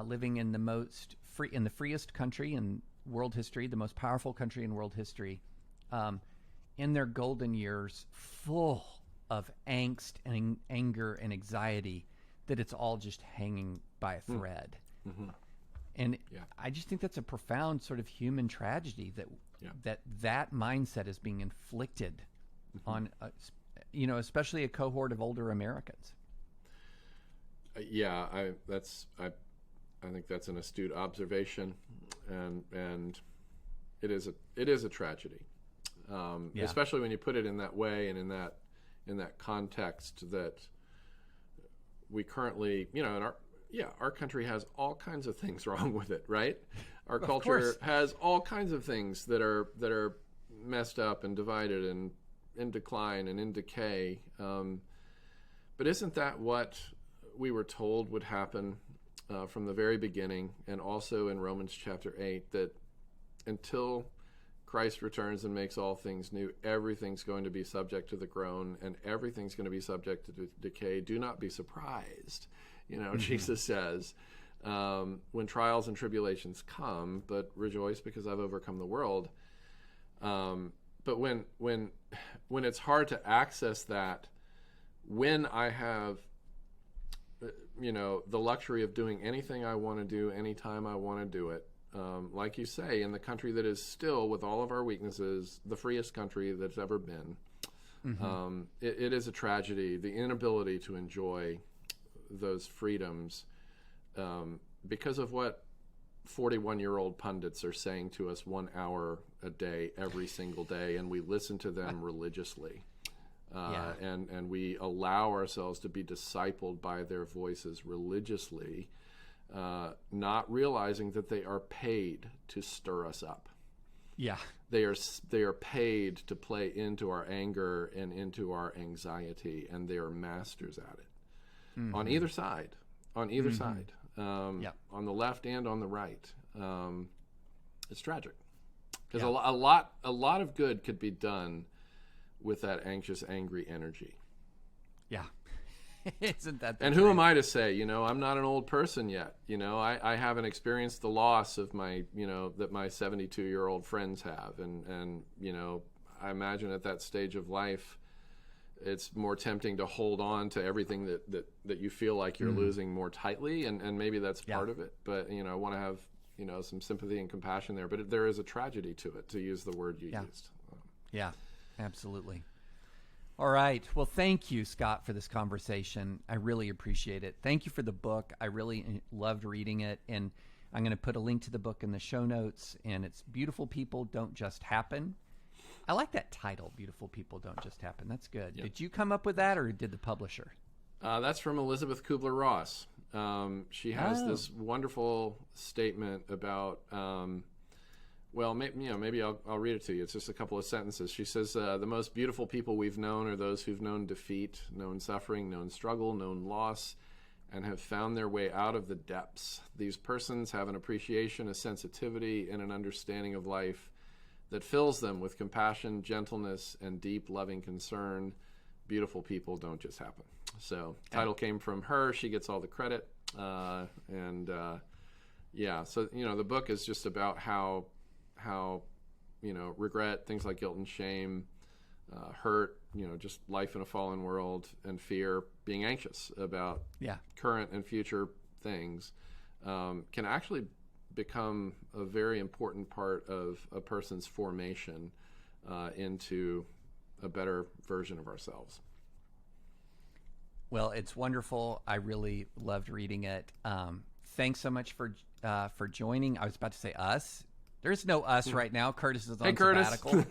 living in the freest country in world history, the most powerful country in world history, in their golden years, full of angst and anger and anxiety, that it's all just hanging by a thread. Mm-hmm. And I just think that's a profound sort of human tragedy that mindset is being inflicted on, especially a cohort of older Americans. I think that's an astute observation, and it is a tragedy, especially when you put it in that way and in that context that we currently, our country has all kinds of things wrong with it, right? Our culture has all kinds of things that are messed up and divided and in decline and in decay. But isn't that what we were told would happen from the very beginning, and also in Romans chapter 8, that until Christ returns and makes all things new, everything's going to be subject to the groan, and everything's going to be subject to decay. Do not be surprised, Jesus says, when trials and tribulations come, but rejoice because I've overcome the world. But when it's hard to access that, when I have the luxury of doing anything I want to do anytime I want to do it, like you say, in the country that is still, with all of our weaknesses, the freest country that's ever been, it is a tragedy, the inability to enjoy those freedoms because of what 41-year-old pundits are saying to us 1 hour a day, every single day, and we listen to them religiously. And we allow ourselves to be discipled by their voices religiously, not realizing that they are paid to stir us up. Yeah, they are paid to play into our anger and into our anxiety, and they are masters at it. On either side, on the left and on the right. It's tragic because a lot of good could be done with that anxious, angry energy. Yeah. Isn't that and who am I to say, I'm not an old person yet. I haven't experienced the loss of my, that my 72-year-old friends have. And I imagine at that stage of life, it's more tempting to hold on to everything that you feel like you're losing more tightly. And maybe that's part of it. But, I want to have, some sympathy and compassion there. But there is a tragedy to it, to use the word you used. Yeah. Absolutely. All right. Well, thank you, Scott, for this conversation. I really appreciate it. Thank you for the book. I really loved reading it. And I'm going to put a link to the book in the show notes. And it's Beautiful People Don't Just Happen. I like that title, Beautiful People Don't Just Happen. That's good. Yep. Did you come up with that, or did the publisher? That's from Elisabeth Kübler-Ross. She has this wonderful statement about Well, maybe I'll read it to you. It's just a couple of sentences. She says, the most beautiful people we've known are those who've known defeat, known suffering, known struggle, known loss, and have found their way out of the depths. These persons have an appreciation, a sensitivity, and an understanding of life that fills them with compassion, gentleness, and deep, loving concern. Beautiful people don't just happen. So, title came from her. She gets all the credit. So, the book is just about how regret, things like guilt and shame, hurt, just life in a fallen world, and fear, being anxious about current and future things, can actually become a very important part of a person's formation into a better version of ourselves. Well, it's wonderful. I really loved reading it. Thanks so much for joining. I was about to say us. There's no us right now. Curtis is on sabbatical.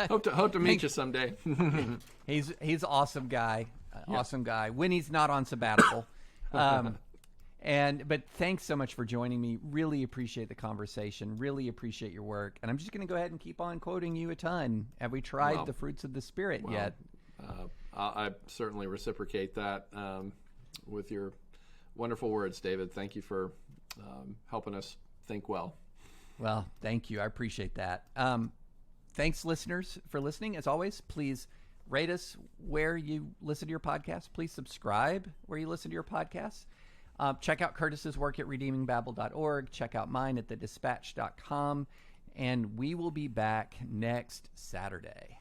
hope to meet you someday. He's an awesome guy. Awesome guy. When he's not on sabbatical. But thanks so much for joining me. Really appreciate the conversation. Really appreciate your work. And I'm just going to go ahead and keep on quoting you a ton. Have we tried the fruits of the Spirit yet? I certainly reciprocate that with your wonderful words, David. Thank you for helping us think well. Well, thank you. I appreciate that. Thanks, listeners, for listening. As always, please rate us where you listen to your podcast. Please subscribe where you listen to your podcasts. Check out Curtis's work at redeemingbabel.org. Check out mine at thedispatch.com. And we will be back next Saturday.